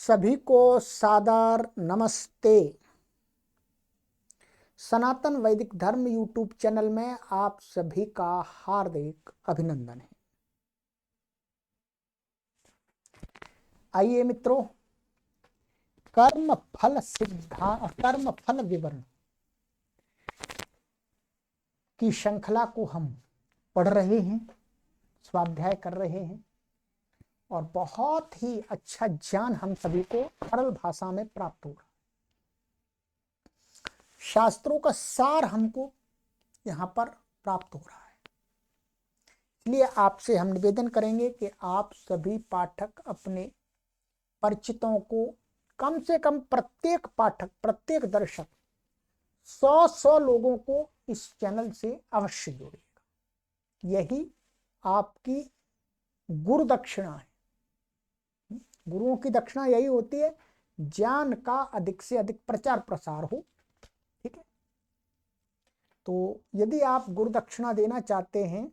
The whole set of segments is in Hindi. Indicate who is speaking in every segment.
Speaker 1: सभी को सादर नमस्ते। सनातन वैदिक धर्म यूट्यूब चैनल में आप सभी का हार्दिक अभिनंदन है। आइए मित्रों, कर्म फल विवरण की श्रृंखला को हम पढ़ रहे हैं, स्वाध्याय कर रहे हैं और बहुत ही अच्छा ज्ञान हम सभी को सरल भाषा में प्राप्त होगा। शास्त्रों का सार हमको यहाँ पर प्राप्त हो रहा है। इसलिए आपसे हम निवेदन करेंगे कि आप सभी पाठक अपने परिचितों को कम से कम प्रत्येक पाठक, प्रत्येक दर्शक 100 लोगों को इस चैनल से अवश्य जोड़िएगा। यही आपकी गुरु दक्षिणा है। गुरुओं की दक्षिणा यही होती है, ज्ञान का अधिक से अधिक प्रचार प्रसार हो। ठीक है, तो यदि आप गुरु दक्षिणा देना चाहते हैं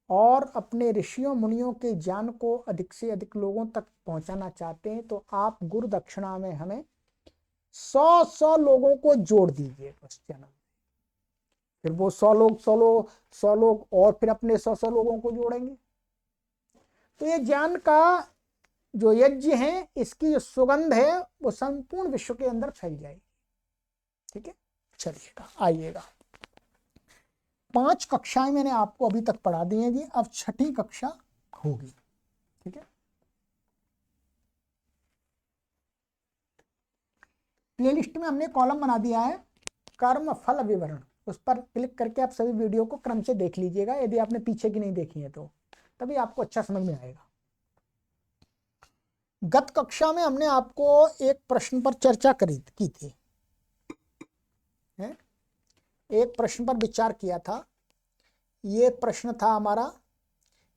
Speaker 1: और अपने ऋषियों मुनियों के ज्ञान को अधिक से अधिक लोगों तक पहुंचाना चाहते हैं, तो आप गुरु दक्षिणा में हमें 100 लोगों को जोड़ दीजिए उस चैनल में। फिर वो 100 लोग और फिर अपने 100 लोगों को जोड़ेंगे। तो ये ज्ञान का जो यज्ञ है, इसकी जो सुगंध है वो संपूर्ण विश्व के अंदर फैल जाएगी। ठीक है, चलिएगा, आइएगा। 5 कक्षाएं मैंने आपको अभी तक पढ़ा दी हैं जी, अब 6ठी कक्षा होगी। ठीक है, प्लेलिस्ट में हमने कॉलम बना दिया है कर्म फल विवरण। उस पर क्लिक करके आप सभी वीडियो को क्रम से देख लीजिएगा, यदि आपने पीछे की नहीं देखी है तो, तभी आपको अच्छा समझ में आएगा। गत कक्षा में हमने आपको एक प्रश्न पर चर्चा की थी, एक प्रश्न पर विचार किया था। ये प्रश्न था हमारा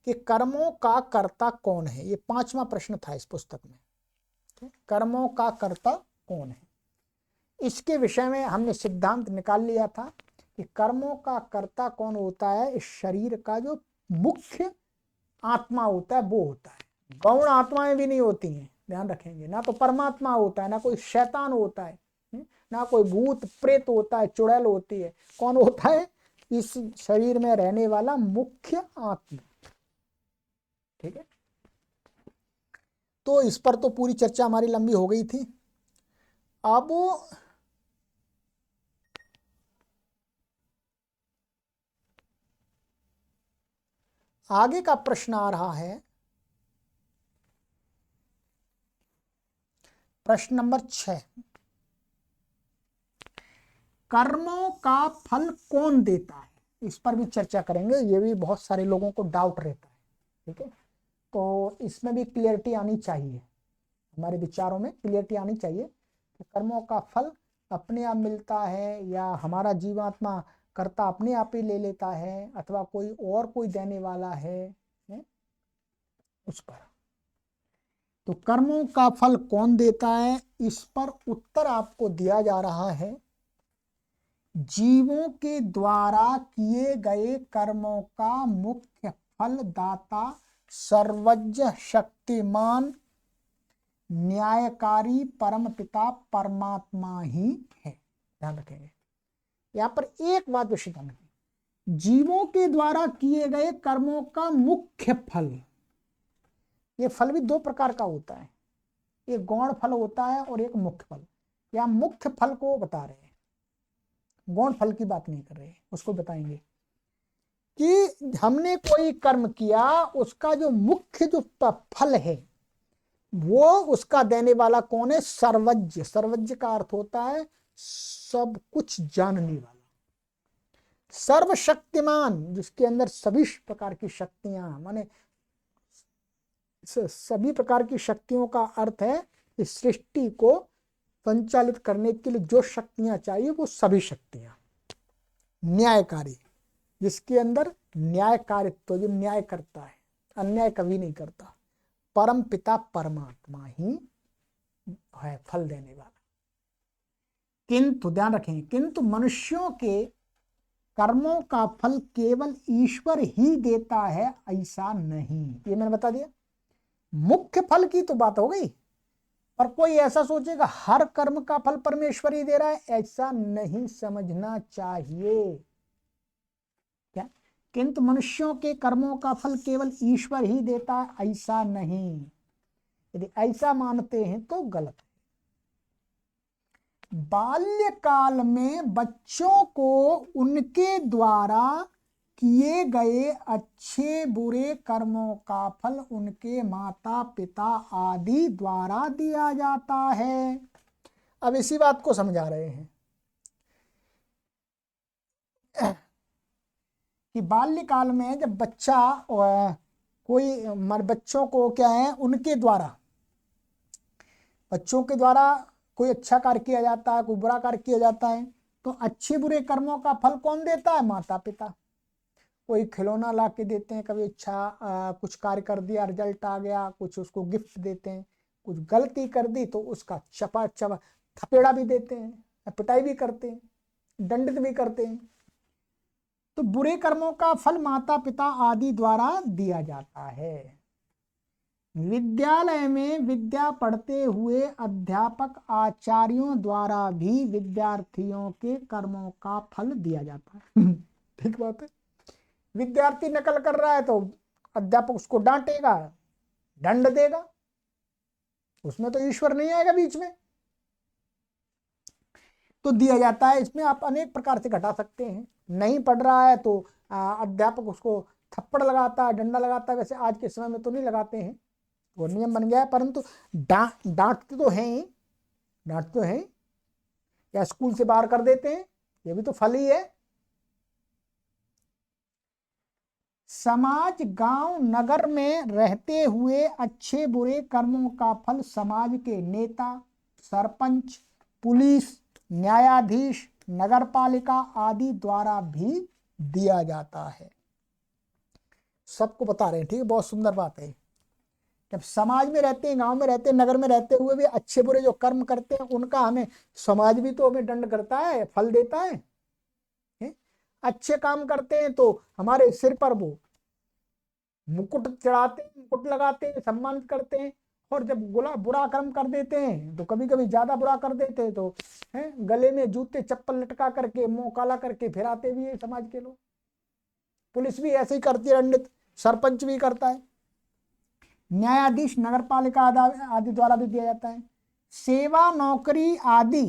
Speaker 1: कि कर्मों का कर्ता कौन है। ये 5वां प्रश्न था इस पुस्तक में। कर्मों का कर्ता कौन है, इसके विषय में हमने सिद्धांत निकाल लिया था कि कर्मों का कर्ता कौन होता है। इस शरीर का जो मुख्य आत्मा होता है वो होता है। गौण आत्माएं भी नहीं होती हैं, ध्यान रखेंगे। ना तो परमात्मा होता है, ना कोई शैतान होता है, ना कोई भूत प्रेत होता है, चुड़ैल होती है। कौन होता है? इस शरीर में रहने वाला मुख्य आत्मा। ठीक है, तो इस पर तो पूरी चर्चा हमारी लंबी हो गई थी। अब आगे का प्रश्न आ रहा है, प्रश्न नंबर 6। कर्मों का फल कौन देता है, इस पर भी चर्चा करेंगे। ये भी बहुत सारे लोगों को डाउट रहता है। ठीक है, तो इसमें भी क्लियरिटी आनी चाहिए, हमारे विचारों में क्लियरिटी आनी चाहिए कि कर्मों का फल अपने आप मिलता है या हमारा जीवात्मा कर्ता अपने आप ही ले लेता है, अथवा कोई देने वाला है उस पर। तो कर्मों का फल कौन देता है, इस पर उत्तर आपको दिया जा रहा है। जीवों के द्वारा किए गए कर्मों का मुख्य फल दाता सर्वज्ञ शक्तिमान न्यायकारी परम पिता परमात्मा ही है। ध्यान रखेंगे, यहां पर एक बात विशेष ध्यान रखें। जीवों के द्वारा किए गए कर्मों का मुख्य फल, ये फल भी 2 प्रकार का होता है। एक गौण फल होता है और एक मुख्य फल। यहां मुख्य फल को बता रहे हैं, गौण फल की बात नहीं कर रहे, उसको बताएंगे कि हमने कोई कर्म किया, उसका जो मुख्य जो फल है वो उसका देने वाला कौन है? सर्वज्ञ। सर्वज्ञ का अर्थ होता है सब कुछ जानने वाला, सर्वशक्तिमान, जिसके अंदर सभी प्रकार की शक्तियां, माने सभी प्रकार की शक्तियों का अर्थ है इस सृष्टि को संचालित करने के लिए जो शक्तियां चाहिए वो सभी शक्तियां। न्यायकारी, जिसके अंदर न्यायकारित्व, जो न्याय करता है, अन्याय कभी नहीं करता। परम पिता परमात्मा ही है फल देने वाला। किंतु ध्यान रखें, किंतु मनुष्यों के कर्मों का फल केवल ईश्वर ही देता है, ऐसा नहीं। ये मैंने बता दिया। मुख्य फल की तो बात हो गई, और कोई ऐसा सोचेगा हर कर्म का फल परमेश्वर ही दे रहा है, ऐसा नहीं समझना चाहिए। क्या? किंतु मनुष्यों के कर्मों का फल केवल ईश्वर ही देता है, ऐसा नहीं। यदि ऐसा मानते हैं तो गलत है। बाल्यकाल में बच्चों को उनके द्वारा किए गए अच्छे बुरे कर्मों का फल उनके माता पिता आदि द्वारा दिया जाता है। अब इसी बात को समझा रहे हैं कि बाल्यकाल में जब बच्चा कोई बच्चों को क्या है, उनके द्वारा, बच्चों के द्वारा कोई अच्छा कार्य किया जाता है, कोई बुरा कार्य किया जाता है, तो अच्छे बुरे कर्मों का फल कौन देता है? माता पिता। कोई खिलौना ला के देते हैं, कभी अच्छा कुछ कार्य कर दिया, रिजल्ट आ गया, कुछ उसको गिफ्ट देते हैं, कुछ गलती कर दी तो उसका चपा चपा थपेड़ा भी देते हैं, पिटाई भी करते हैं, दंडित भी करते हैं। तो बुरे कर्मों का फल माता पिता आदि द्वारा दिया जाता है। विद्यालय में विद्या पढ़ते हुए अध्यापक आचार्यों द्वारा भी विद्यार्थियों के कर्मों का फल दिया जाता है। ठीक बात है। विद्यार्थी नकल कर रहा है तो अध्यापक उसको डांटेगा, दंड देगा, उसमें तो ईश्वर नहीं आएगा बीच में, तो दिया जाता है। इसमें आप अनेक प्रकार से घटा सकते हैं। नहीं पढ़ रहा है तो अध्यापक उसको थप्पड़ लगाता है, डंडा लगाता है। वैसे आज के समय में तो नहीं लगाते हैं, वो नियम बन गया है, परंतु डांटते तो हैं ही, डांटते तो हैं, या स्कूल से बाहर कर देते हैं, ये भी तो फल ही है। समाज गांव नगर में रहते हुए अच्छे बुरे कर्मों का फल समाज के नेता, सरपंच, पुलिस, न्यायाधीश, नगरपालिका आदि द्वारा भी दिया जाता है। सबको बता रहे हैं, ठीक है, बहुत सुंदर बात है। जब समाज में रहते हैं, गांव में रहते हैं, नगर में रहते हुए भी अच्छे बुरे जो कर्म करते हैं उनका हमें समाज भी तो हमें दंड करता है, फल देता है। अच्छे काम करते हैं तो हमारे सिर पर वो मुकुट चढ़ाते हैं, मुकुट लगाते हैं, सम्मानित करते हैं। और जब बुरा कर्म कर देते हैं तो कभी कभी ज्यादा बुरा कर देते हैं तो गले में जूते चप्पल लटका करके, मुंह काला करके फिराते भी है समाज के लोग। पुलिस भी ऐसे ही करती है, दंडित, सरपंच भी करता है, न्यायाधीश, नगरपालिका आदि द्वारा भी दिया जाता है। सेवा नौकरी आदि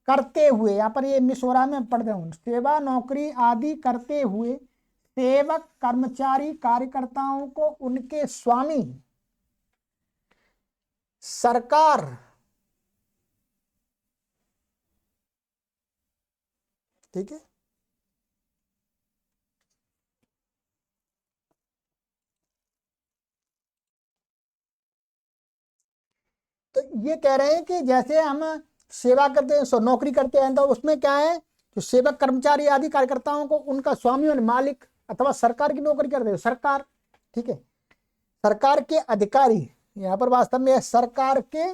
Speaker 1: करते हुए, यहाँ पर ये मिस हो रहा है, मैं पढ़ रहा हूँ, सेवा नौकरी आदि करते हुए सेवक, कर्मचारी, कार्यकर्ताओं को उनके स्वामी, सरकार, ठीक है, तो ये कह रहे हैं कि जैसे हम सेवा करते हैं, नौकरी करते हैं, तो उसमें क्या है, जो सेवक, कर्मचारी आदि कार्यकर्ताओं को उनका स्वामी और मालिक, अथवा सरकार की नौकरी करते हैं, सरकार, ठीक है, सरकार के अधिकारी, यहाँ पर वास्तव में सरकार के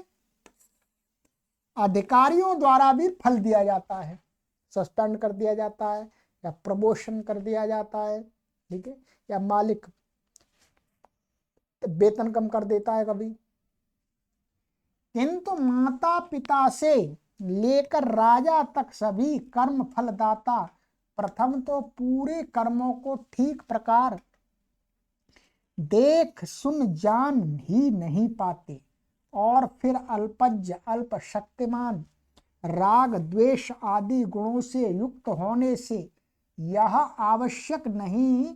Speaker 1: अधिकारियों द्वारा भी फल दिया जाता है, सस्पेंड कर दिया जाता है, या प्रमोशन कर दिया जाता है, ठीक है, या मालिक वेतन कम कर देता है कभी। किंतु माता पिता से लेकर राजा तक सभी कर्म फलदाता प्रथम तो पूरे कर्मों को ठीक प्रकार देख सुन जान ही नहीं पाते, और फिर अल्पज्ञ, अल्प शक्तिमान, राग द्वेष आदि गुणों से युक्त होने से यह आवश्यक नहीं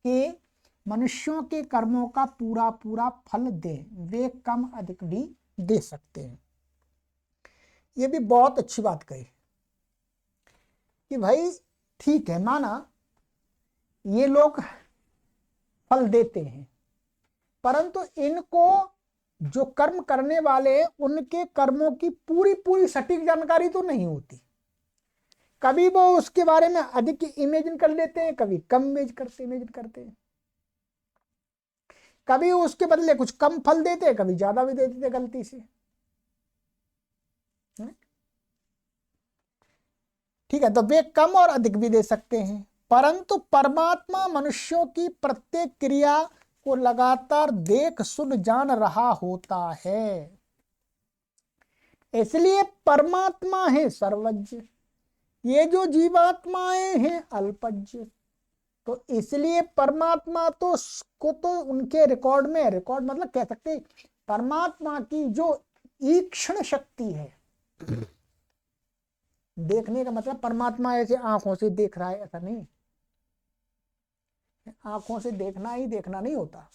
Speaker 1: कि मनुष्यों के कर्मों का पूरा पूरा फल दे, वे कम अधिक भी दे सकते हैं। ये भी बहुत अच्छी बात कही कि भाई ठीक है, माना ये लोग फल देते हैं, परंतु इनको जो कर्म करने वाले उनके कर्मों की पूरी पूरी सटीक जानकारी तो नहीं होती। कभी वो उसके बारे में अधिक इमेजिन कर लेते हैं, कभी कम इमेजिन करते हैं, कभी उसके बदले कुछ कम फल देते हैं, कभी ज्यादा भी दे देते गलती से, ठीक है, तो वे कम और अधिक भी दे सकते हैं। परंतु परमात्मा मनुष्यों की प्रत्येक क्रिया को लगातार देख सुन जान रहा होता है, इसलिए परमात्मा है सर्वज्ञ, ये जो जीवात्माएं हैं अल्पज्ञ। तो इसलिए परमात्मा तो को तो उनके रिकॉर्ड में, रिकॉर्ड मतलब कह सकते हैं परमात्मा की जो ईक्षण शक्ति है, देखने का मतलब परमात्मा ऐसे आंखों से देख रहा है ऐसा नहीं, आंखों से देखना ही देखना नहीं होता,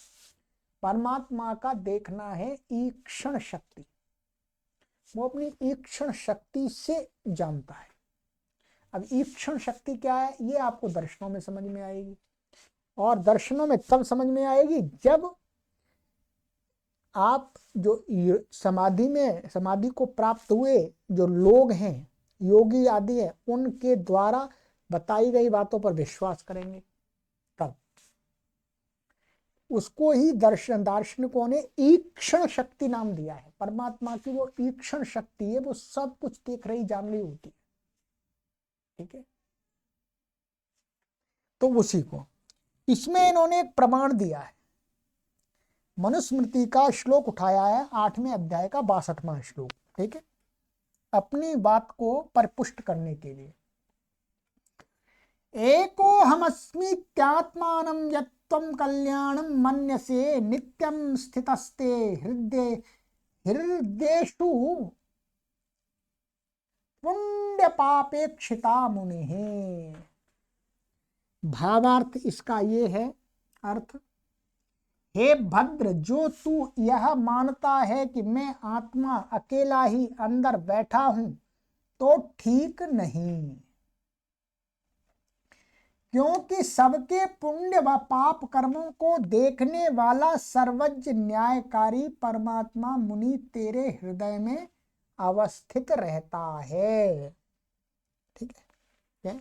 Speaker 1: परमात्मा का देखना है ईक्षण शक्ति, वो अपनी ईक्षण शक्ति से जानता है। अब ईक्षण शक्ति क्या है ये आपको दर्शनों में समझ में आएगी, और दर्शनों में तब समझ में आएगी जब आप जो समाधि को प्राप्त हुए जो लोग हैं, योगी आदि है, उनके द्वारा बताई गई बातों पर विश्वास करेंगे, तब उसको ही दार्शनिकों ने ईक्षण शक्ति नाम दिया है। परमात्मा की वो ईक्षण शक्ति है, वो सब कुछ देख रही जान रही होती है, ठीक है। तो उसी को इसमें इन्होंने एक प्रमाण दिया है, मनुस्मृति का श्लोक उठाया है 8वें अध्याय का 62वां श्लोक, ठीक है, अपनी बात को परिपुष्ट करने के लिए। एको हमस्मीत्यात्मानं यत्त्वं कल्याणं मन्यसे नित्यं स्थितस्ते हृदयेषु पुण्य पापेक्षिता मुनिः। भावार्थ इसका ये है, अर्थ, हे भद्र, जो तू यह मानता है कि मैं आत्मा अकेला ही अंदर बैठा हूं तो ठीक नहीं, क्योंकि सबके पुण्य व पाप कर्मों को देखने वाला सर्वज्ञ न्यायकारी परमात्मा मुनि तेरे हृदय में अवस्थित रहता है, ठीक है।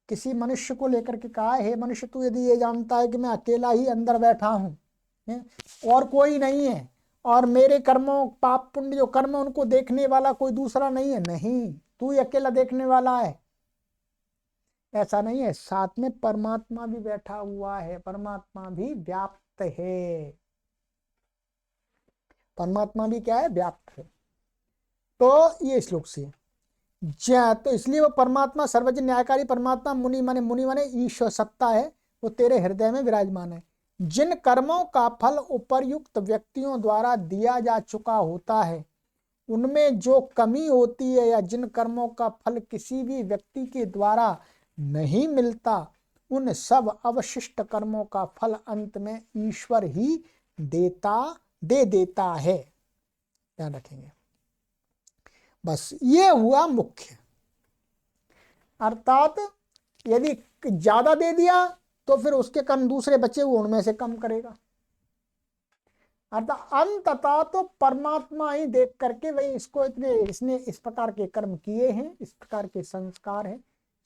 Speaker 1: किसी मनुष्य को लेकर के कहा, हे मनुष्य, तू यदि ये जानता है कि मैं अकेला ही अंदर बैठा हूं और कोई नहीं है, और मेरे कर्मों पाप पुण्य जो कर्म है उनको देखने वाला कोई दूसरा नहीं है, नहीं, तू ही अकेला देखने वाला है, ऐसा नहीं है, साथ में परमात्मा भी बैठा हुआ है, परमात्मा भी व्याप्त है, परमात्मा भी क्या है, व्याप्त है। तो ये श्लोक से तो इसलिए वो परमात्मा सर्वज्ञ न्यायकारी परमात्मा मुनि माने ईश्वर सत्ता है, वो तेरे हृदय में विराजमान है। जिन कर्मों का फल उपर्युक्त व्यक्तियों द्वारा दिया जा चुका होता है, उनमें जो कमी होती है या जिन कर्मों का फल किसी भी व्यक्ति के द्वारा नहीं मिलता, उन सब अवशिष्ट कर्मों का फल अंत में ईश्वर ही दे देता है, ध्यान रखेंगे। बस ये हुआ मुख्य, अर्थात यदि ज्यादा दे दिया तो फिर उसके कर्म दूसरे बचे हुए उनमें से कम करेगा, अर्थात अंततः तो परमात्मा ही देख करके भाई इसने इस प्रकार के कर्म किए हैं, इस प्रकार के संस्कार हैं,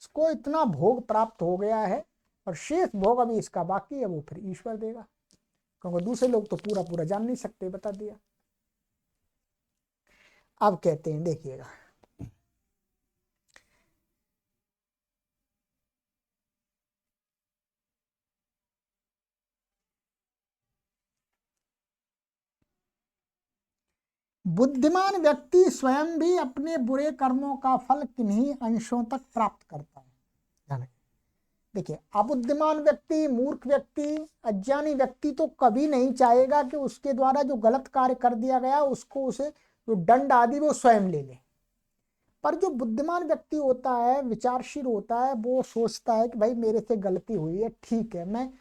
Speaker 1: इसको इतना भोग प्राप्त हो गया है और शेष भोग अभी इसका बाकी है, वो फिर ईश्वर देगा, क्योंकि दूसरे लोग तो पूरा पूरा जान नहीं सकते, बता दिया। अब कहते हैं, देखिएगा, बुद्धिमान व्यक्ति स्वयं भी अपने बुरे कर्मों का फल किन्हीं अंशों तक प्राप्त करता है। देखिए, अबुद्धिमान व्यक्ति, मूर्ख व्यक्ति, अज्ञानी व्यक्ति तो कभी नहीं चाहेगा कि उसके द्वारा जो गलत कार्य कर दिया गया उसको, उसे जो दंड आदि वो स्वयं ले ले। पर जो बुद्धिमान व्यक्ति होता है, विचारशील होता है, वो सोचता है कि भाई मेरे से गलती हुई है, ठीक है, मैं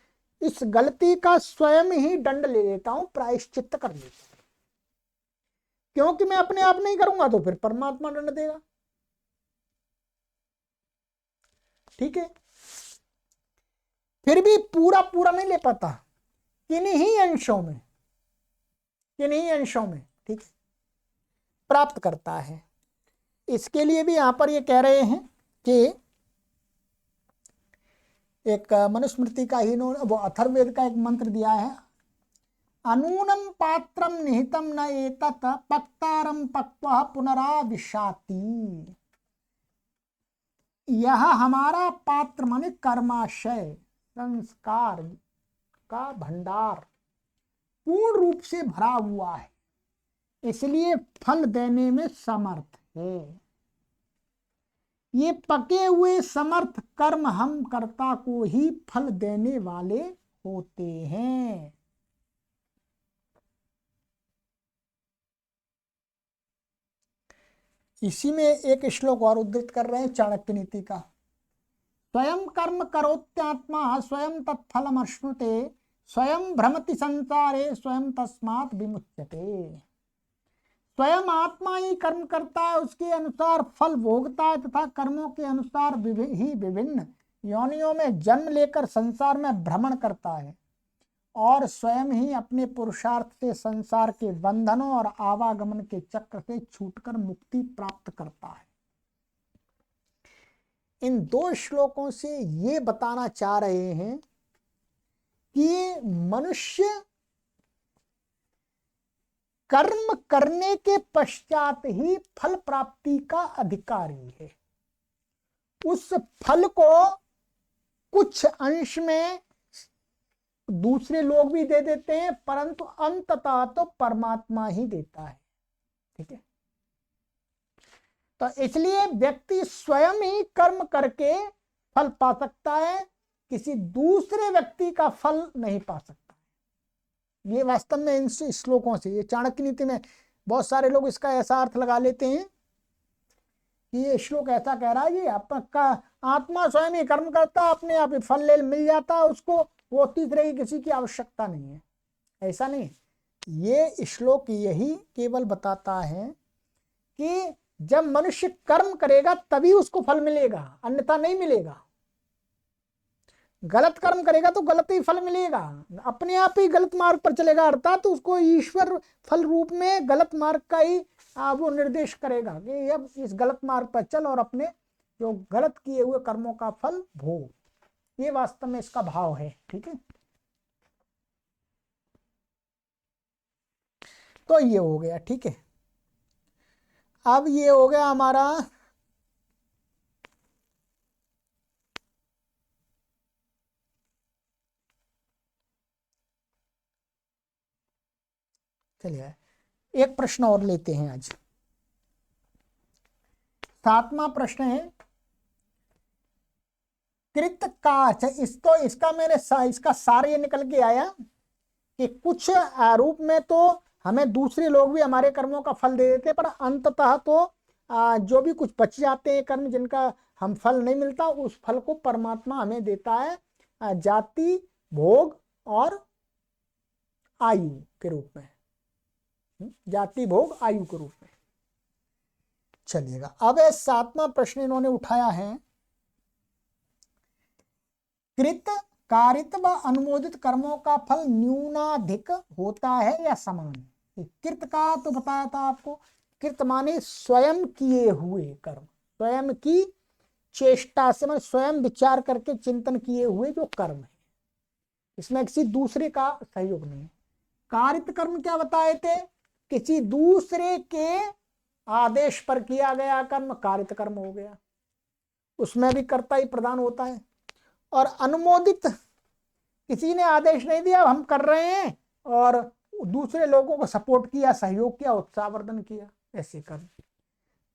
Speaker 1: इस गलती का स्वयं ही दंड ले लेता हूं, प्रायश्चित्त कर लेता हूं, क्योंकि मैं अपने आप नहीं करूंगा तो फिर परमात्मा दंड देगा, ठीक है। फिर भी पूरा पूरा नहीं ले पाता, किन्हीं अंशों में, ठीक है, प्राप्त करता है। इसके लिए भी यहां पर ये कह रहे हैं कि एक मनुस्मृति का ही वो अथर्ववेद का एक मंत्र दिया है, अनूनम पात्रम निहितम न एतत् पक्तारम पक्वः पुनराविशाति। यह हमारा पात्र माने कर्माशय, संस्कार का भंडार पूर्ण रूप से भरा हुआ है, इसलिए फल देने में समर्थ है। ये पके हुए समर्थ कर्म हम कर्ता को ही फल देने वाले होते हैं। इसी में एक श्लोक और उद्धृत कर रहे हैं चाणक्य नीति का। स्वयं कर्म करोत्यात्मा स्वयं तत्फलमश्नुते स्वयं भ्रमति संसारे स्वयं तस्मात् विमुच्यते। स्वयं आत्मा ही कर्म करता है, उसके अनुसार फल भोगता है तथा कर्मों के अनुसार ही विभिन्न योनियों में जन्म लेकर संसार में भ्रमण करता है और स्वयं ही अपने पुरुषार्थ से संसार के बंधनों और आवागमन के चक्र से छूटकर मुक्ति प्राप्त करता है। इन दो श्लोकों से ये बताना चाह रहे हैं कि मनुष्य कर्म करने के पश्चात ही फल प्राप्ति का अधिकारी है। उस फल को कुछ अंश में दूसरे लोग भी दे देते हैं, परंतु अंततः तो परमात्मा ही देता है। ठीक है, तो इसलिए व्यक्ति स्वयं ही कर्म करके फल पा सकता है, किसी दूसरे व्यक्ति का फल नहीं पा सकता। ये वास्तव में इन श्लोकों से, ये चाणक्य नीति में बहुत सारे लोग इसका ऐसा अर्थ लगा लेते हैं कि ये श्लोक ऐसा कह रहा है ये आपका आत्मा स्वयं ही कर्म करता, अपने आप ही फल ले मिल जाता है उसको, वो तीसरे की किसी की आवश्यकता नहीं है। ऐसा नहीं, ये श्लोक यही केवल बताता है कि जब मनुष्य कर्म करेगा तभी उसको फल मिलेगा, अन्यथा नहीं मिलेगा। गलत कर्म करेगा तो गलत ही फल मिलेगा, अपने आप ही गलत मार्ग पर चलेगा, अर्थात तो उसको ईश्वर फल रूप में गलत मार्ग का ही वो निर्देश करेगा कि अब इस गलत मार्ग पर चल और अपने जो गलत किए हुए कर्मों का फल भोग। ये वास्तव में इसका भाव है। ठीक है, तो ये हो गया। ठीक है, अब ये हो गया हमारा चलिए एक प्रश्न और लेते हैं आज। 7वां प्रश्न है कृत काच। इसका मैंने इसका सार ये निकल के आया कि कुछ रूप में तो हमें दूसरे लोग भी हमारे कर्मों का फल दे देते, पर अंततः तो जो भी कुछ बच जाते हैं कर्म जिनका हम फल नहीं मिलता, उस फल को परमात्मा हमें देता है जाति, भोग और आयु के रूप में। जाति, भोग, आयु के रूप में। चलिएगा, अब 7वां प्रश्न इन्होंने उठाया है कृत कारित व अनुमोदित कर्मों का फल न्यूनाधिक होता है या समान। कृत का तो बताया था आपको, कृत माने स्वयं किए हुए कर्म, स्वयं की चेष्टा से, मैं स्वयं विचार करके चिंतन किए हुए जो कर्म है, इसमें किसी दूसरे का सहयोग नहीं है। कारित कर्म क्या बताए थे, किसी दूसरे के आदेश पर किया गया कर्म कारित कर्म हो गया, उसमें भी कर्ता ही प्रधान होता है। और अनुमोदित, किसी ने आदेश नहीं दिया, हम कर रहे हैं और दूसरे लोगों को सपोर्ट किया, सहयोग किया, उत्साहवर्धन किया, ऐसे कर्म।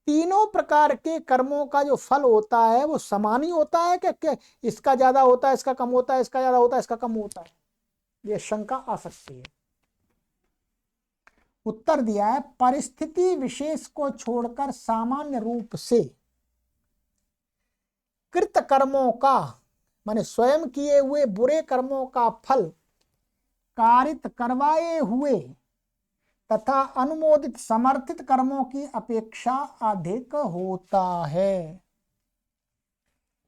Speaker 1: तीनों प्रकार के कर्मों का जो फल होता है वो समान ही होता है क्या इसका ज्यादा होता है, इसका कम होता है, इसका ज्यादा होता है, इसका कम होता है, ये शंका आ सकती है। उत्तर दिया है परिस्थिति विशेष को छोड़कर सामान्य रूप से कृत कर्मों का, माने स्वयं किए हुए बुरे कर्मों का फल कारित करवाए हुए तथा अनुमोदित समर्थित कर्मों की अपेक्षा अधिक होता है।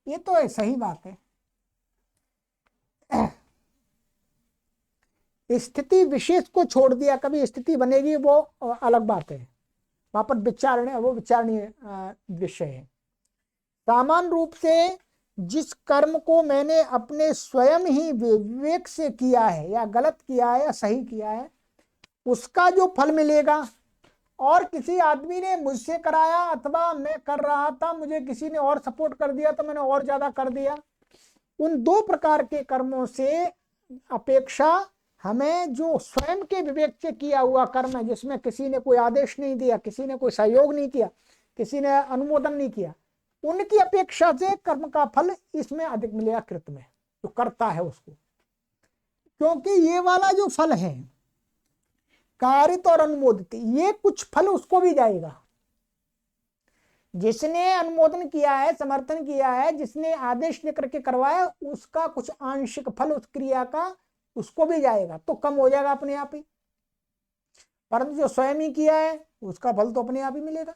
Speaker 1: ये तो सही बात है। स्थिति विशेष को छोड़ दिया, कभी स्थिति बनेगी वो अलग बात है, वहां पर विचारणीय विषय है। सामान्य रूप से जिस कर्म को मैंने अपने स्वयं ही विवेक से किया है, या गलत किया है या सही किया है, उसका जो फल मिलेगा, और किसी आदमी ने मुझसे कराया अथवा मैं कर रहा था, मुझे किसी ने और सपोर्ट कर दिया तो मैंने और ज्यादा कर दिया, उन दो प्रकार के कर्मों से अपेक्षा हमें जो स्वयं के विवेक से किया हुआ कर्म है, जिसमें किसी ने कोई आदेश नहीं दिया, किसी ने कोई सहयोग नहीं किया, किसी ने अनुमोदन नहीं किया, उनकी अपेक्षा से कर्म का फल इसमें अधिक मिलेगा कृत में, जो करता है उसको। क्योंकि ये वाला जो फल है कारित और अनुमोदित, ये कुछ फल उसको भी जाएगा। जिसने अनुमोदन किया है, समर्थन किया है, जिसने आदेश लेकर के करवाया, उसका कुछ आंशिक फल उस क्रिया का उसको भी जाएगा, तो कम हो जाएगा अपने आप ही। परंतु जो स्वयं ही किया है उसका फल तो अपने आप ही मिलेगा।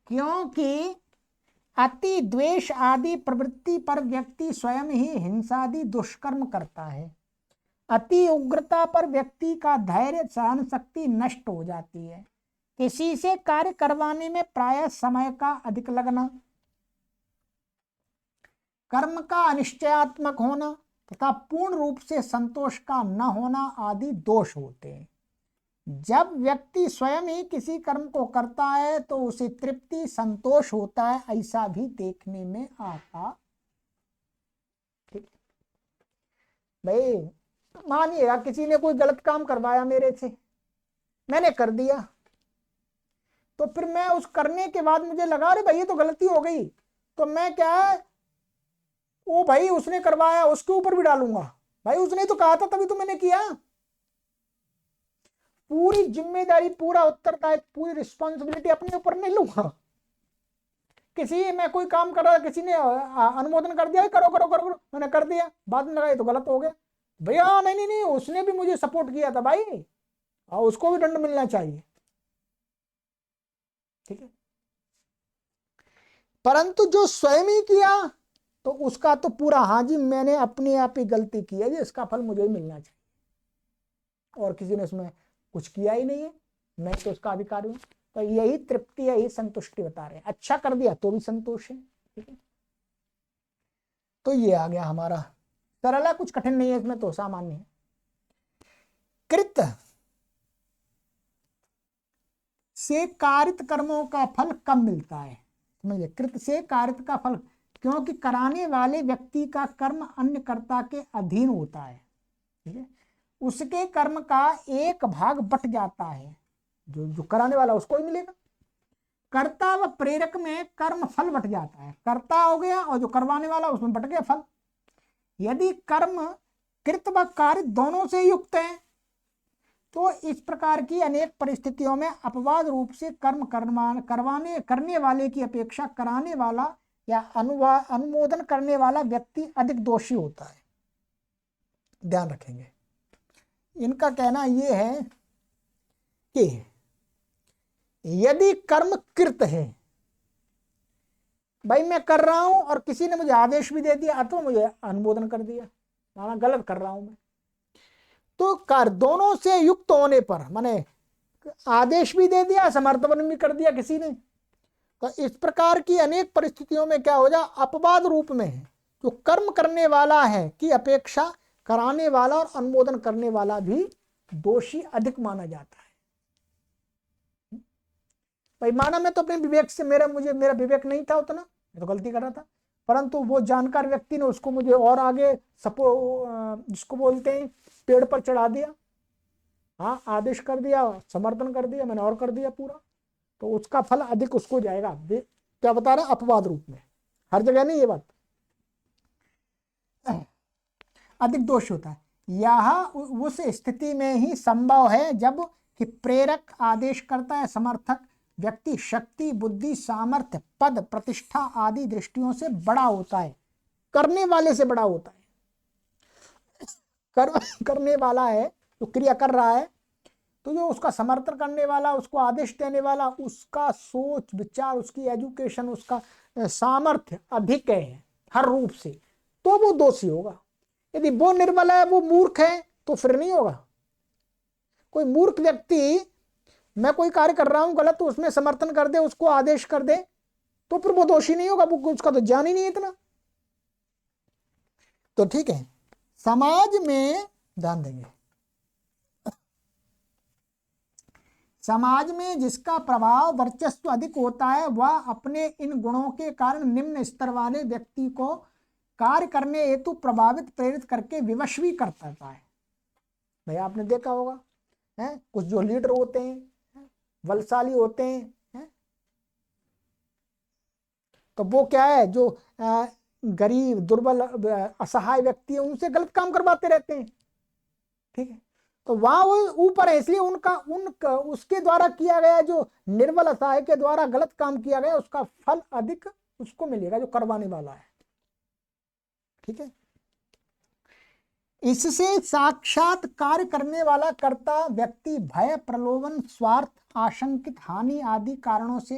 Speaker 1: क्योंकि अति द्वेष आदि प्रवृत्ति पर व्यक्ति स्वयं ही हिंसादि दुष्कर्म करता है। अति उग्रता पर व्यक्ति का धैर्य सहन शक्ति नष्ट हो जाती है। किसी से कार्य करवाने में प्रायः समय का अधिक लगना, कर्म का अनिश्चयात्मक होना तथा पूर्ण रूप से संतोष का न होना आदि दोष होते हैं। जब व्यक्ति स्वयं ही किसी कर्म को करता है तो उसे तृप्ति संतोष होता है, ऐसा भी देखने में आता। ठीक भाई, मानिएगा किसी ने कोई गलत काम करवाया मेरे से, मैंने कर दिया, तो फिर मैं उस करने के बाद मुझे लगा अरे भाई ये तो गलती हो गई, तो मैं क्या है वो भाई उसने करवाया उसके ऊपर भी डालूंगा, भाई उसने तो कहा था तभी तो मैंने किया। पूरी जिम्मेदारी, पूरा उत्तरदायित्व, पूरी रिस्पॉन्सिबिलिटी अपने ऊपर नहीं लूंगा। किसी मैं कोई काम कर रहा, किसी ने अनुमोदन कर दिया, करो करो करो करो, मैंने कर दिया, बाद में लगा ये तो गलत हो गया, भैया नहीं नहीं नहीं उसने भी मुझे सपोर्ट किया था भाई, और उसको भी दंड मिलना चाहिए। ठीक है, परंतु जो स्वयं ही किया तो उसका तो पूरा हाँ जी मैंने अपने आप ही गलती की है जी, इसका फल मुझे ही मिलना चाहिए, और किसी ने उसमें कुछ किया ही नहीं है, मैं तो उसका अधिकारी हूं। तो यही तृप्ति, यही संतुष्टि बता रहे हैं। अच्छा कर दिया तो भी संतोष है। ठीक है, तो ये आ गया हमारा सरल है, कुछ कठिन नहीं है इसमें, तो सामान्य है। कृत से कारित कर्मों का फल कब मिलता है, समझिए, कृत से कारित का फल, क्योंकि कराने वाले व्यक्ति का कर्म अन्य कर्ता के अधीन होता है। ठीक है, उसके कर्म का एक भाग बट जाता है, जो कराने वाला उसको ही मिलेगा। कर्ता व प्रेरक में कर्म फल बट जाता है, कर्ता हो गया और जो करवाने वाला उसमें बट गया फल। यदि कर्म कृत व कार्य दोनों से युक्त है तो इस प्रकार की अनेक परिस्थितियों में अपवाद रूप से कर्म करने वाले की अपेक्षा कराने वाला या अनुमोदन करने वाला व्यक्ति अधिक दोषी होता है। ध्यान रखेंगे। इनका कहना यह है कि यदि कर्म कृत है, भाई मैं कर रहा हूं और किसी ने मुझे आदेश भी दे दिया अथवा मुझे अनुमोदन कर दिया, माना गलत कर रहा हूं मैं, तो कार्य दोनों से युक्त होने पर, माने आदेश भी दे दिया समर्थन भी कर दिया किसी ने, तो इस प्रकार की अनेक परिस्थितियों में क्या हो जा, अपवाद रूप में जो कर्म करने वाला है की अपेक्षा कराने वाला और अनुमोदन करने वाला भी दोषी अधिक माना जाता है। भाई माना मैं तो अपने विवेक से, मेरा विवेक नहीं था उतना, मैं तो गलती कर रहा था, परंतु वो जानकार व्यक्ति ने उसको मुझे और आगे जिसको बोलते हैं पेड़ पर चढ़ा दिया, हाँ आदेश कर दिया, समर्थन कर दिया, मैंने और कर दिया पूरा, तो उसका फल अधिक उसको जाएगा। क्या बता रहे, अपवाद रूप में, हर जगह नहीं ये बात, अधिक दोष होता है। यह उस स्थिति में ही संभव है जब कि प्रेरक आदेश करता है, समर्थक व्यक्ति शक्ति बुद्धि सामर्थ्य पद प्रतिष्ठा आदि दृष्टियों से बड़ा होता है, करने वाले से बड़ा होता है। करने वाला है जो क्रिया कर रहा है, तो जो उसका समर्थन करने वाला, उसको आदेश देने वाला, उसका सोच विचार, उसकी एजुकेशन, उसका सामर्थ्य अधिक है हर रूप से, तो वो दोषी होगा। यदि वो निर्बल है, वो मूर्ख है, तो फिर नहीं होगा। कोई मूर्ख व्यक्ति, मैं कोई कार्य कर रहा हूं गलत, तो उसमें समर्थन कर दे, उसको आदेश कर दे, तो फिर वो दोषी नहीं होगा, वो उसका तो ज्ञान ही नहीं है इतना। तो ठीक है, समाज में ध्यान देंगे, समाज में जिसका प्रभाव वर्चस्व अधिक होता है वह अपने इन गुणों के कारण निम्न स्तर वाले व्यक्ति को कार्य करने हेतु प्रभावित प्रेरित करके विवश भी करता है। भाई आपने देखा होगा है, कुछ जो लीडर होते हैं बलशाली होते हैं है? तो वो क्या है, जो गरीब दुर्बल असहाय व्यक्ति है उनसे गलत काम करवाते रहते हैं। ठीक है, तो वहां वो ऊपर है, इसलिए उनका उसके द्वारा किया गया, जो निर्बल असहाय के द्वारा गलत काम किया गया उसका फल अधिक उसको मिलेगा जो करवाने वाला है। ठीक है, इससे साक्षात कार्य करने वाला कर्ता व्यक्ति भय प्रलोभन स्वार्थ आशंकित हानि आदि कारणों से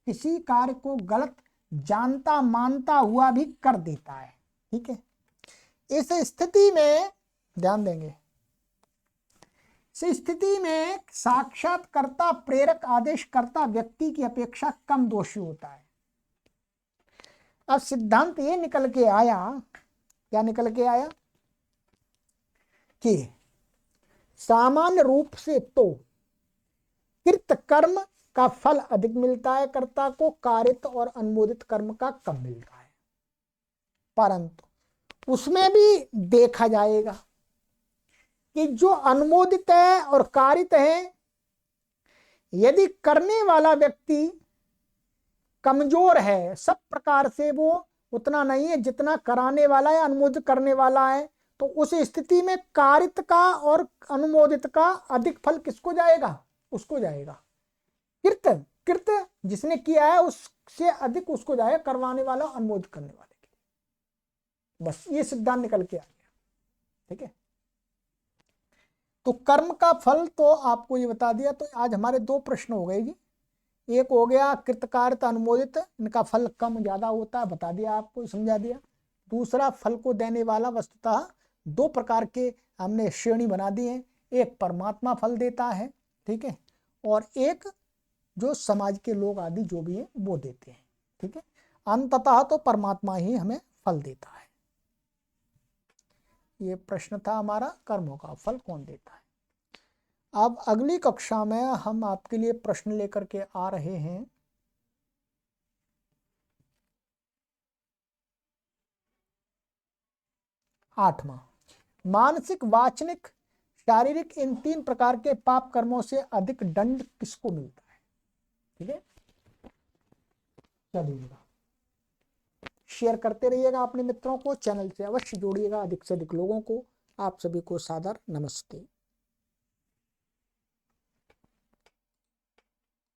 Speaker 1: किसी कार्य को गलत जानता मानता हुआ भी कर देता है। ठीक है, इस स्थिति में ध्यान देंगे, इस स्थिति में साक्षात्कर्ता प्रेरक आदेशकर्ता व्यक्ति की अपेक्षा कम दोषी होता है। अब सिद्धांत ये निकल के आया, क्या निकल के आया कि सामान्य रूप से तो कृत कर्म का फल अधिक मिलता है कर्ता को, कारित और अनुमोदित कर्म का कम मिलता है। परंतु उसमें भी देखा जाएगा कि जो अनुमोदित है और कारित है, यदि करने वाला व्यक्ति कमजोर है, सब प्रकार से वो उतना नहीं है जितना कराने वाला है अनुमोदित करने वाला है, तो उस स्थिति में कारित का और अनुमोदित का अधिक फल किसको जाएगा, उसको जाएगा। कृत कृत जिसने किया है उससे अधिक उसको जाएगा करवाने वाला अनुमोदित करने वाले के। बस ये सिद्धांत निकल के आ गया। ठीक है, तो कर्म का फल तो आपको ये बता दिया। तो आज हमारे दो प्रश्न हो गए जी, एक हो गया कृतकार्यता अनुमोदित, इनका फल कम ज्यादा होता है, बता दिया आपको, समझा दिया। दूसरा फल को देने वाला वस्तुतः दो प्रकार के हमने श्रेणी बना दी है, एक परमात्मा फल देता है, ठीक है, और एक जो समाज के लोग आदि जो भी है वो देते हैं। ठीक है, अंततः तो परमात्मा ही हमें फल देता है। ये प्रश्न था हमारा, कर्मों का फल कौन देता है। अब अगली कक्षा में हम आपके लिए प्रश्न लेकर के आ रहे हैं 8वां, मानसिक वाचनिक शारीरिक इन 3 प्रकार के पाप कर्मों से अधिक दंड किसको मिलता है। ठीक है, चलिएगा शेयर करते रहिएगा अपने मित्रों को, चैनल से अवश्य जोड़िएगा अधिक से अधिक लोगों को। आप सभी को सादर नमस्ते।